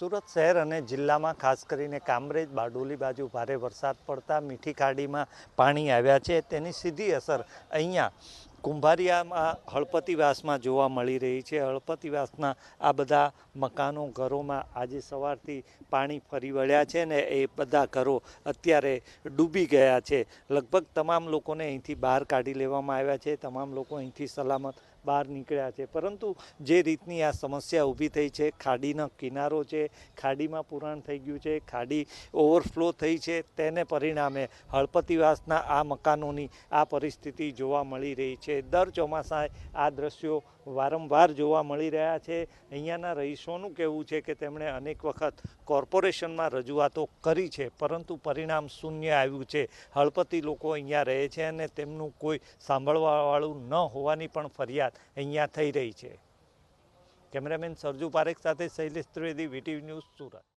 સુરત શહેર અને જિલ્લામાં ખાસ કરીને કામરેજ બારડોલી બાજુ ભારે વરસાદ પડતા મીઠી ખાડીમાં પાણી આવ્યા છે તેની સીધી અસર અહીંયા કુંભારિયામાં હળપતિવાસમાં જોવા મળી રહી છે। હળપતિવાસના આ બધા મકાનો ઘરોમાં આજે સવારથી પાણી ફરી વળ્યા છે ને એ બધા ઘરો અત્યારે ડૂબી ગયા છે। લગભગ તમામ લોકોને અહીંથી બહાર કાઢી લેવામાં આવ્યા છે। તમામ લોકો અહીંથી સલામત બહાર નીકળ્યા છે, પરંતુ જે રીતની આ સમસ્યા ઊભી થઈ છે, ખાડીનો કિનારો છે, ખાડીમાં પુરાણ થઈ ગયું છે, ખાડી ઓવરફ્લો થઈ છે, તેને પરિણામે હળપતિવાસના આ મકાનોની આ પરિસ્થિતિ જોવા મળી રહી છે। દર ચોમાસાએ આ દ્રશ્યો વારંવાર જોવા મળી રહ્યા છે। અહીંયાના રહીશોનું કહેવું છે કે તેમણે અનેક વખત કોર્પોરેશનમાં રજૂઆતો કરી છે, પરંતુ પરિણામ શૂન્ય આવ્યું છે। હળપતિ લોકો અહીંયા રહે છે અને તેમનું કોઈ સાંભળવાવાળું ન હોવાની પણ ફરિયાદ અહીંયા થઈ રહી છે। કેમેરામેન સરજુ પારેખ સાથે શૈલેષ ત્રિવેદી, વીટીવી ન્યૂઝ, સુરત।